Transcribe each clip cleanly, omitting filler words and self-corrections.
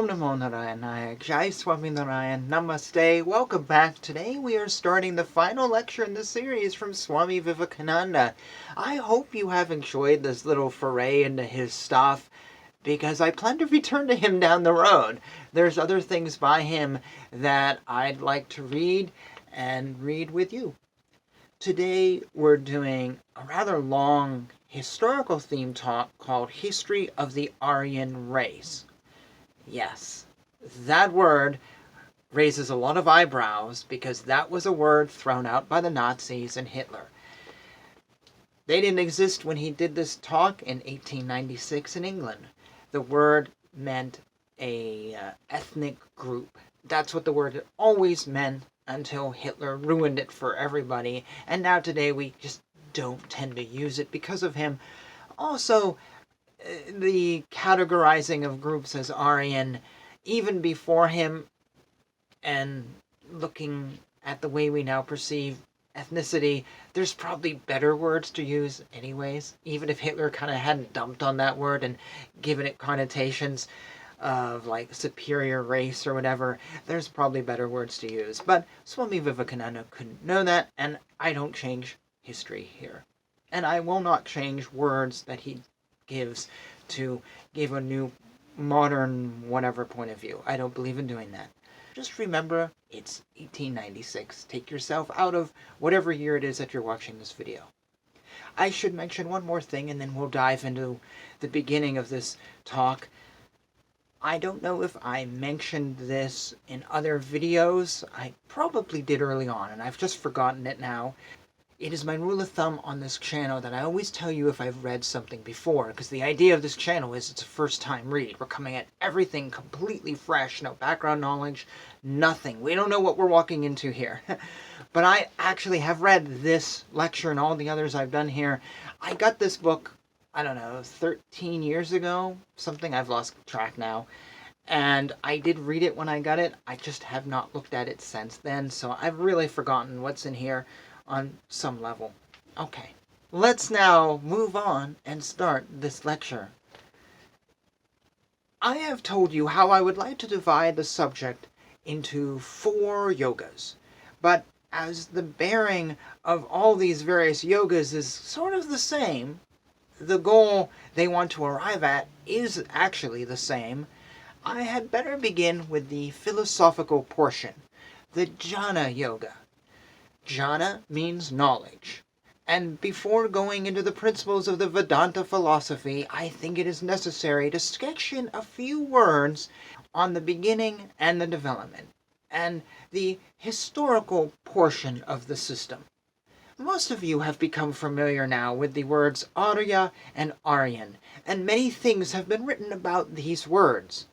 Om Namo Narayana, Jai Swami Narayan, Namaste. Welcome back. Today we are starting the final lecture in the series from Swami Vivekananda. I hope you have enjoyed this little foray into his stuff, because I plan to return to him down the road. There's other things by him that I'd like to read with you. Today we're doing a rather long historical theme talk called History of the Aryan Race. Yes, that word raises a lot of eyebrows because that was a word thrown out by the Nazis and Hitler. They didn't exist when he did this talk in 1896 in England. The word meant a ethnic group. That's what the word always meant until Hitler ruined it for everybody. And now today we just don't tend to use it because of him. Also, the categorizing of groups as Aryan, even before him, and looking at the way we now perceive ethnicity, there's probably better words to use anyways. Even if Hitler kind of hadn't dumped on that word and given it connotations of like superior race or whatever, there's probably better words to use. But Swami Vivekananda couldn't know that, and I don't change history here. And I will not change words that he gives to give a new modern whatever point of view. I don't believe in doing that. Just remember, it's 1896. Take yourself out of whatever year it is that you're watching this video. I should mention one more thing and then we'll dive into the beginning of this talk. I don't know if I mentioned this in other videos. I probably did early on and I've just forgotten it now. It is my rule of thumb on this channel that I always tell you if I've read something before, because the idea of this channel is it's a first-time read. We're coming at everything completely fresh, no background knowledge, nothing. We don't know what we're walking into here. But I actually have read this lecture and all the others I've done here. I got this book, I don't know, 13 years ago, something. I've lost track now. And I did read it when I got it. I just have not looked at it since then, so I've really forgotten what's in here on some level. Okay, let's now move on and start this lecture. I have told you how I would like to divide the subject into 4 yogas, but as the bearing of all these various yogas is sort of the same, the goal they want to arrive at is actually the same, I had better begin with the philosophical portion, the Jnana Yoga. Jnana means knowledge. And before going into the principles of the Vedanta philosophy, I think it is necessary to sketch in a few words on the beginning and the development, and the historical portion of the system. Most of you have become familiar now with the words Arya and Aryan, and many things have been written about these words.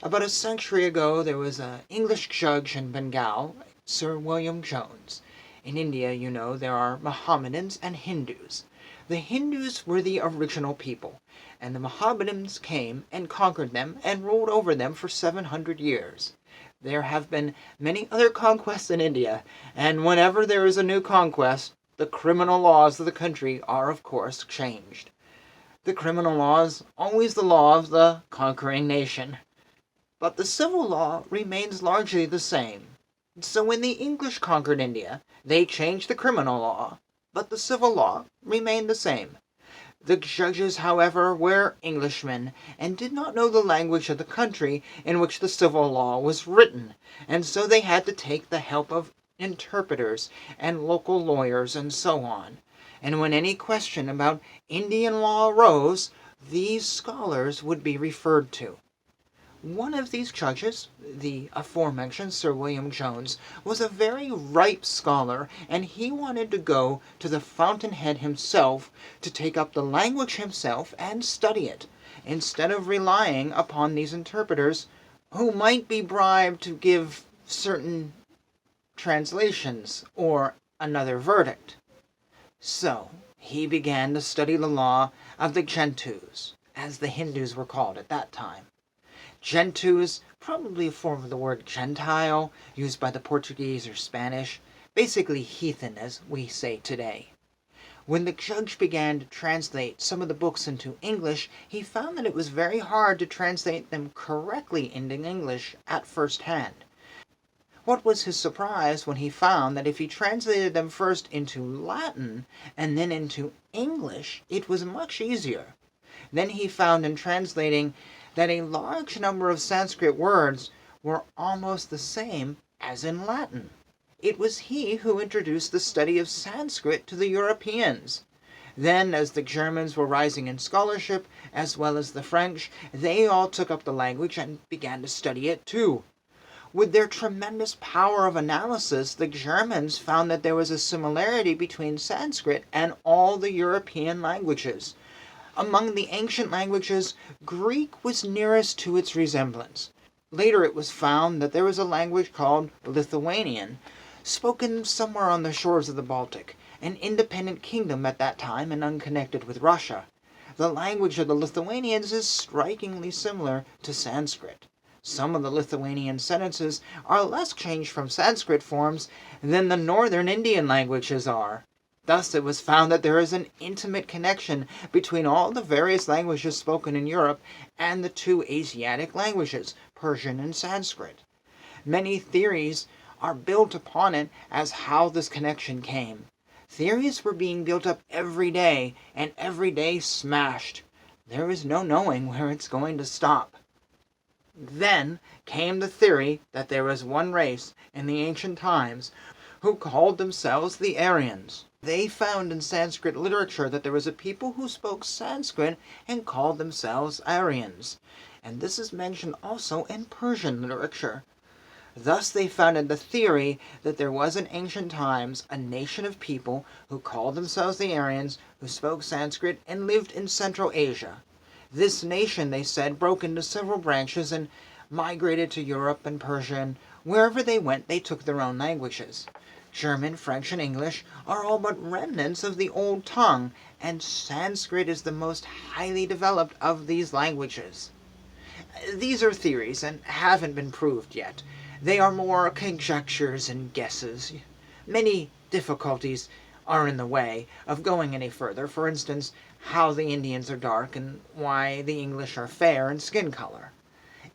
About a century ago, there was an English judge in Bengal, Sir William Jones. In India, you know, there are Mohammedans and Hindus. The Hindus were the original people, and the Mohammedans came and conquered them and ruled over them for 700 years. There have been many other conquests in India, and whenever there is a new conquest, the criminal laws of the country are, of course, changed. The criminal laws, always the law of the conquering nation. But the civil law remains largely the same. So when the English conquered India, they changed the criminal law, but the civil law remained the same. The judges, however, were Englishmen and did not know the language of the country in which the civil law was written, and so they had to take the help of interpreters and local lawyers and so on. And when any question about Indian law arose, these scholars would be referred to. One of these judges, the aforementioned Sir William Jones, was a very ripe scholar, and he wanted to go to the fountainhead himself to take up the language himself and study it, instead of relying upon these interpreters who might be bribed to give certain translations or another verdict. So he began to study the law of the Gentus, as the Hindus were called at that time. Gentus, probably a form of the word Gentile, used by the Portuguese or Spanish, basically heathen as we say today. When the judge began to translate some of the books into English, he found that it was very hard to translate them correctly into English at first hand. What was his surprise when he found that if he translated them first into Latin and then into English, it was much easier. Then he found in translating that a large number of Sanskrit words were almost the same as in Latin. It was he who introduced the study of Sanskrit to the Europeans. Then, as the Germans were rising in scholarship, as well as the French, they all took up the language and began to study it too. With their tremendous power of analysis, the Germans found that there was a similarity between Sanskrit and all the European languages. Among the ancient languages, Greek was nearest to its resemblance. Later it was found that there was a language called Lithuanian, spoken somewhere on the shores of the Baltic, an independent kingdom at that time and unconnected with Russia. The language of the Lithuanians is strikingly similar to Sanskrit. Some of the Lithuanian sentences are less changed from Sanskrit forms than the northern Indian languages are. Thus it was found that there is an intimate connection between all the various languages spoken in Europe and the two Asiatic languages, Persian and Sanskrit. Many theories are built upon it as how this connection came. Theories were being built up every day, and every day smashed. There is no knowing where it's going to stop. Then came the theory that there was one race in the ancient times who called themselves the Aryans. They found in Sanskrit literature that there was a people who spoke Sanskrit and called themselves Aryans. And this is mentioned also in Persian literature. Thus they founded the theory that there was in ancient times a nation of people who called themselves the Aryans, who spoke Sanskrit and lived in Central Asia. This nation, they said, broke into several branches and migrated to Europe and Persia, and wherever they went they took their own languages. German, French, and English are all but remnants of the old tongue, and Sanskrit is the most highly developed of these languages. These are theories and haven't been proved yet. They are more conjectures and guesses. Many difficulties are in the way of going any further. For instance, how the Indians are dark and why the English are fair in skin color.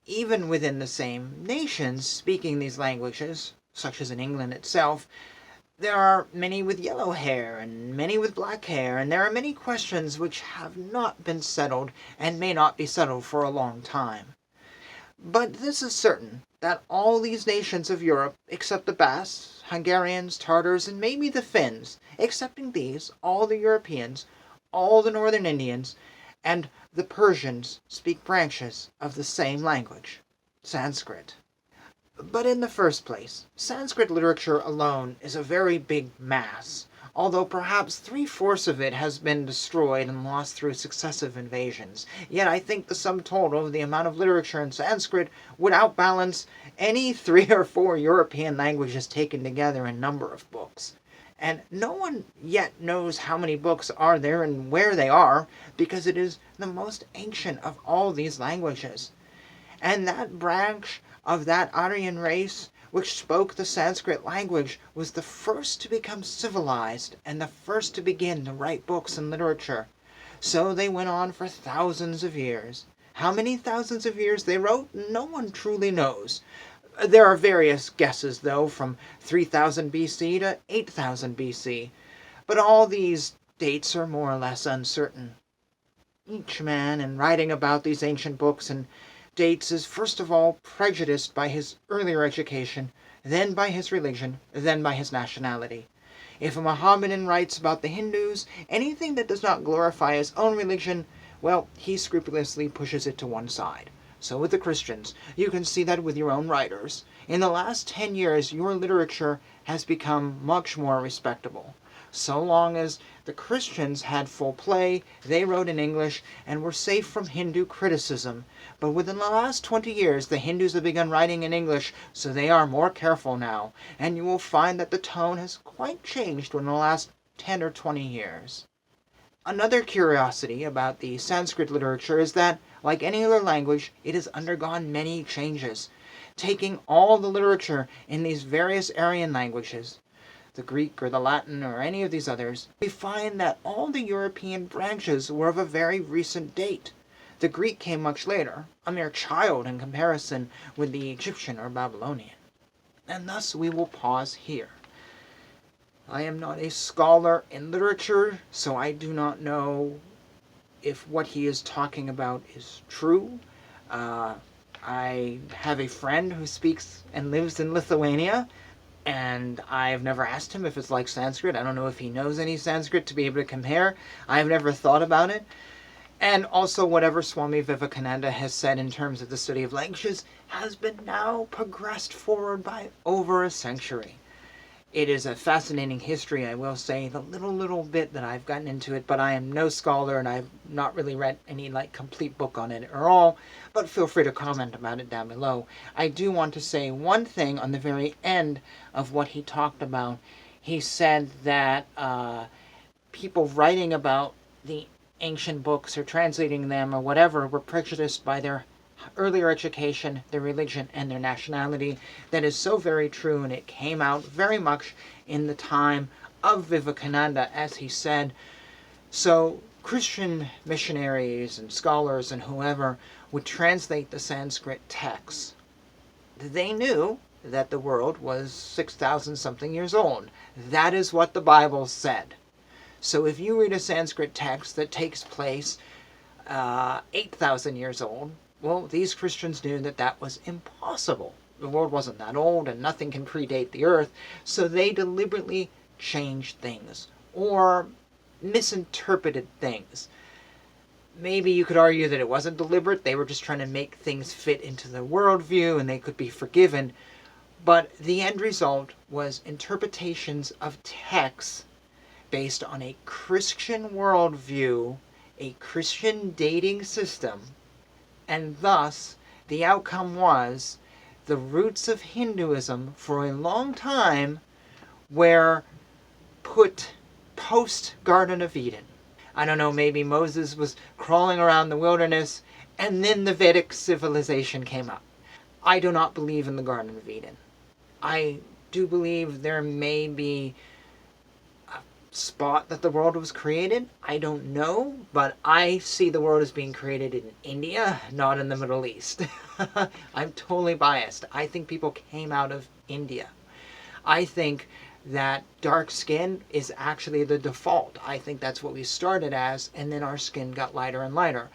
Even within the same nations speaking these languages, such as in England itself, there are many with yellow hair and many with black hair, and there are many questions which have not been settled and may not be settled for a long time. But this is certain, that all these nations of Europe, except the Basques, Hungarians, Tartars, and maybe the Finns, excepting these, all the Europeans, all the northern Indians, and the Persians speak branches of the same language, Sanskrit. But in the first place, Sanskrit literature alone is a very big mass, although perhaps 3/4 of it has been destroyed and lost through successive invasions. Yet I think the sum total of the amount of literature in Sanskrit would outbalance any 3 or 4 European languages taken together in number of books. And no one yet knows how many books are there and where they are, because it is the most ancient of all these languages. And that branch of that Aryan race which spoke the Sanskrit language was the first to become civilized and the first to begin to write books and literature. So they went on for thousands of years. How many thousands of years they wrote, no one truly knows. There are various guesses, though, from 3000 BC to 8000 BC, but all these dates are more or less uncertain. Each man, in writing about these ancient books and dates, is first of all prejudiced by his earlier education, then by his religion, then by his nationality. If a Mohammedan writes about the Hindus, anything that does not glorify his own religion, well, he scrupulously pushes it to one side. So with the Christians, you can see that with your own writers. In the last 10 years, your literature has become much more respectable. So long as the Christians had full play, they wrote in English and were safe from Hindu criticism. But within the last 20 years, the Hindus have begun writing in English, so they are more careful now, and you will find that the tone has quite changed in the last 10 or 20 years. Another curiosity about the Sanskrit literature is that, like any other language, it has undergone many changes, taking all the literature in these various Aryan languages. the Greek or the Latin or any of these others, we find that all the European branches were of a very recent date. The Greek came much later, a mere child in comparison with the Egyptian or Babylonian. And thus we will pause here. I am not a scholar in literature, so I do not know if what he is talking about is true. I have a friend who speaks and lives in Lithuania, and I've never asked him if it's like Sanskrit. I don't know if he knows any Sanskrit to be able to compare. I've never thought about it. And also whatever Swami Vivekananda has said in terms of the study of languages has been now progressed forward by over a century. It is a fascinating history, I will say, the little bit that I've gotten into it, but I am no scholar and I've not really read any complete book on it at all, but feel free to comment about it down below. I do want to say one thing on the very end of what he talked about. He said that people writing about the ancient books or translating them or whatever were prejudiced by their earlier education, their religion, and their nationality. That is so very true, and it came out very much in the time of Vivekananda, as he said. So Christian missionaries and scholars and whoever would translate the Sanskrit texts. They knew that the world was 6,000 something years old. That is what the Bible said. So if you read a Sanskrit text that takes place 8,000 years old, well, these Christians knew that that was impossible. The world wasn't that old and nothing can predate the earth, so they deliberately changed things or misinterpreted things. Maybe you could argue that it wasn't deliberate, they were just trying to make things fit into the worldview and they could be forgiven, but the end result was interpretations of texts based on a Christian worldview, a Christian dating system, and thus the outcome was the roots of Hinduism for a long time were put post-Garden of Eden. I don't know, maybe Moses was crawling around the wilderness and then the Vedic civilization came up. I do not believe in the Garden of Eden. I do believe there may be spot that the world was created. I don't know, but I see the world as being created in India, not in the Middle East. I'm totally biased. I think people came out of India. I think that dark skin is actually the default. I think that's what we started as, and then our skin got lighter and lighter.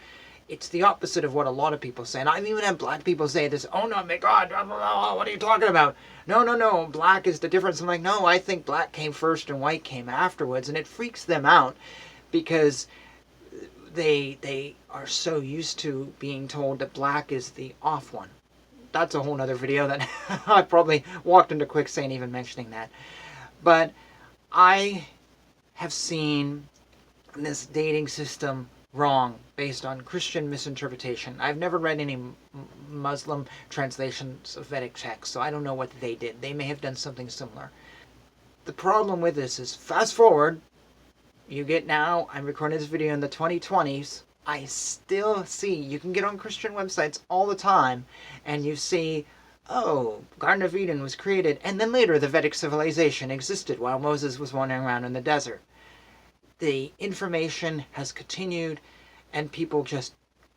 It's the opposite of what a lot of people say. And I've even had black people say this, oh no, my God, blah, blah, blah, what are you talking about? No, black is the difference. I'm like, no, I think black came first and white came afterwards. And it freaks them out because they are so used to being told that black is the off one. That's a whole nother video that I probably walked into quicksand even mentioning that. But I have seen this dating system wrong based on Christian misinterpretation. I've never read any Muslim translations of Vedic texts, so I don't know what they did. They may have done something similar. The problem with this is, fast forward, you get now, I'm recording this video in the 2020s, I still see, you can get on Christian websites all the time, and you see, oh, Garden of Eden was created, and then later the Vedic civilization existed while Moses was wandering around in the desert. The information has continued, and people just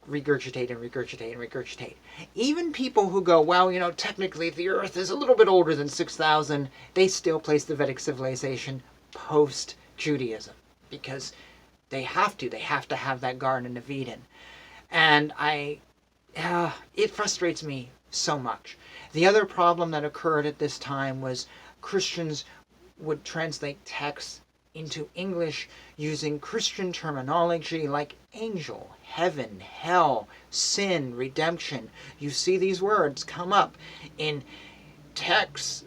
regurgitate and regurgitate and regurgitate. Even people who go, well, you know, technically the earth is a little bit older than 6,000, they still place the Vedic civilization post-Judaism, because they have to have that Garden of Eden. And it frustrates me so much. The other problem that occurred at this time was Christians would translate texts into English using Christian terminology like angel, heaven, hell, sin, redemption. You see these words come up in texts,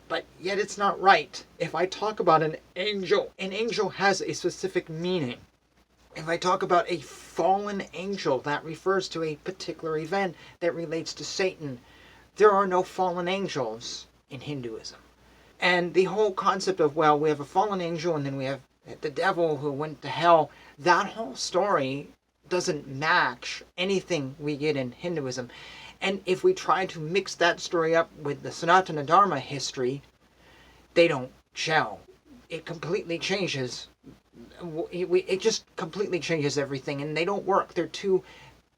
but yet it's not right. If I talk about an angel has a specific meaning. If I talk about a fallen angel, that refers to a particular event that relates to Satan. There are no fallen angels in Hinduism. And the whole concept of, well, we have a fallen angel and then we have the devil who went to hell, that whole story doesn't match anything we get in Hinduism. And if we try to mix that story up with the Sanatana Dharma history, they don't shell. It completely changes. It just completely changes everything, and they don't work. They're too.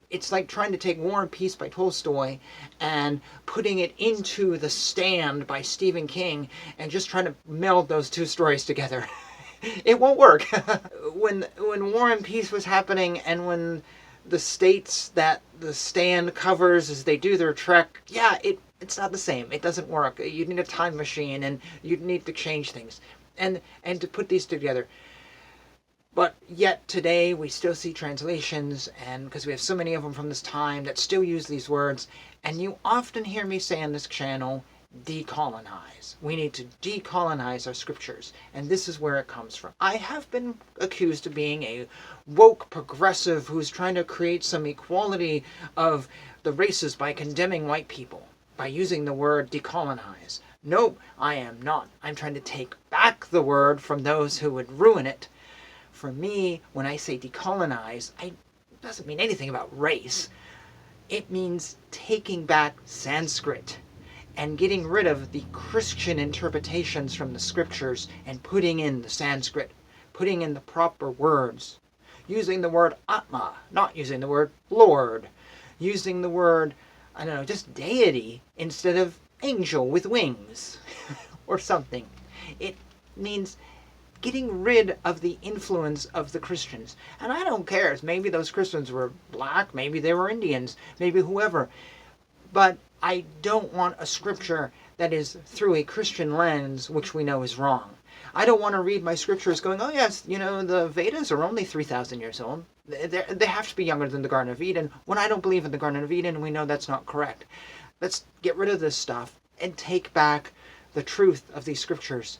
It's like trying to take War and Peace by Tolstoy and putting it into The Stand by Stephen King and just trying to meld those two stories together. It won't work. When War and Peace was happening, and when the states that The Stand covers as they do their trek, yeah, it's not the same. It doesn't work. You need a time machine, and you need to change things, and to put these together. But yet today we still see translations, and because we have so many of them from this time that still use these words, and you often hear me say on this channel, decolonize. We need to decolonize our scriptures, and this is where it comes from. I have been accused of being a woke progressive who's trying to create some equality of the races by condemning white people, by using the word decolonize. Nope, I am not. I'm trying to take back the word from those who would ruin it. For me, when I say decolonize, it doesn't mean anything about race. It means taking back Sanskrit and getting rid of the Christian interpretations from the scriptures and putting in the Sanskrit, putting in the proper words, using the word Atma, not using the word Lord, using the word, I don't know, just deity instead of angel with wings or something. It means getting rid of the influence of the Christians. And I don't care. Maybe those Christians were black, maybe they were Indians, maybe whoever. But I don't want a scripture that is through a Christian lens, which we know is wrong. I don't want to read my scriptures going, oh yes, the Vedas are only 3,000 years old. They have to be younger than the Garden of Eden, when I don't believe in the Garden of Eden, and we know that's not correct. Let's get rid of this stuff and take back the truth of these scriptures.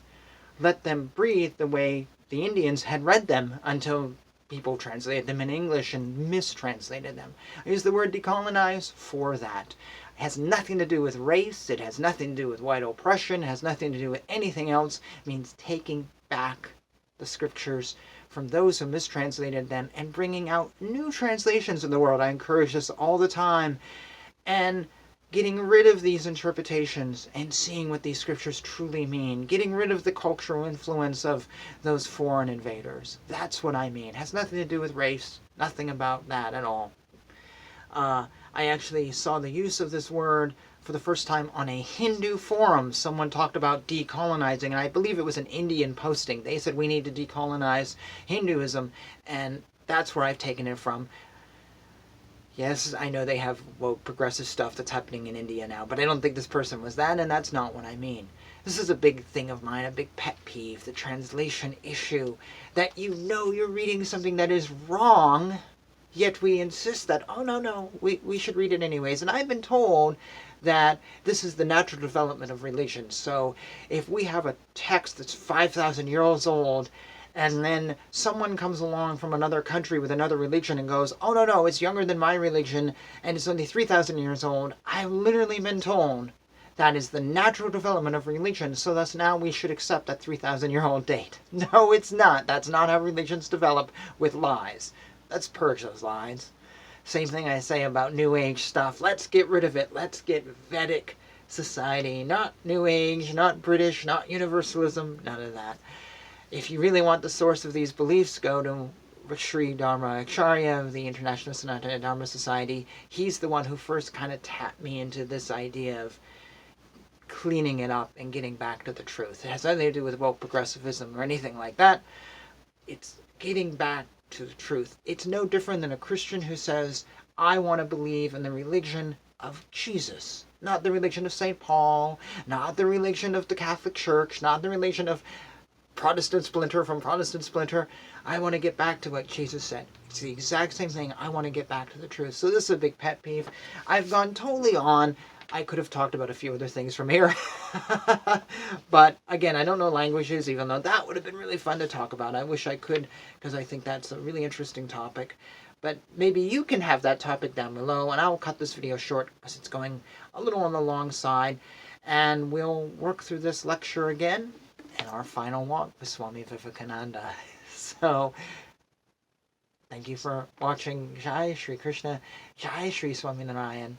Let them breathe the way the Indians had read them until people translated them in English and mistranslated them. I use the word decolonize for that. It has nothing to do with race. It has nothing to do with white oppression. It has nothing to do with anything else. It means taking back the scriptures from those who mistranslated them and bringing out new translations in the world. I encourage this all the time. And getting rid of these interpretations and seeing what these scriptures truly mean. Getting rid of the cultural influence of those foreign invaders. That's what I mean. It has nothing to do with race. Nothing about that at all. I actually saw the use of this word for the first time on a Hindu forum. Someone talked about decolonizing, and I believe it was an Indian posting. They said we need to decolonize Hinduism, and that's where I've taken it from. Yes, I know they have woke progressive stuff that's happening in India now, but I don't think this person was that, and that's not what I mean. This is a big thing of mine, a big pet peeve, the translation issue, that you're reading something that is wrong, yet we insist that, oh no, we should read it anyways. And I've been told that this is the natural development of religion. So if we have a text that's 5,000 years old, and then someone comes along from another country with another religion and goes, oh no, it's younger than my religion, and it's only 3,000 years old, I've literally been told that is the natural development of religion, so thus now we should accept that 3,000-year-old date. No, it's not. That's not how religions develop, with lies. Let's purge those lies. Same thing I say about New Age stuff. Let's get rid of it. Let's get Vedic society. Not New Age, not British, not universalism, none of that. If you really want the source of these beliefs, go to Sri Dharma Acharya of the International Sanatana Dharma Society. He's the one who first kind of tapped me into this idea of cleaning it up and getting back to the truth. It has nothing to do with woke progressivism or anything like that. It's getting back to the truth. It's no different than a Christian who says, I want to believe in the religion of Jesus. Not the religion of St. Paul, not the religion of the Catholic Church, not the religion of Protestant splinter from Protestant splinter. I want to get back to what Jesus said. It's the exact same thing. I want to get back to the truth. So this is a big pet peeve. I've gone totally on. I could have talked about a few other things from here. But again, I don't know languages, even though that would have been really fun to talk about. I wish I could, because I think that's a really interesting topic. But maybe you can have that topic down below, and I'll cut this video short because it's going a little on the long side. And we'll work through this lecture again in our final walk with Swami Vivekananda. So, thank you for watching. Jai Shri Krishna, Jai Shri Swaminarayan.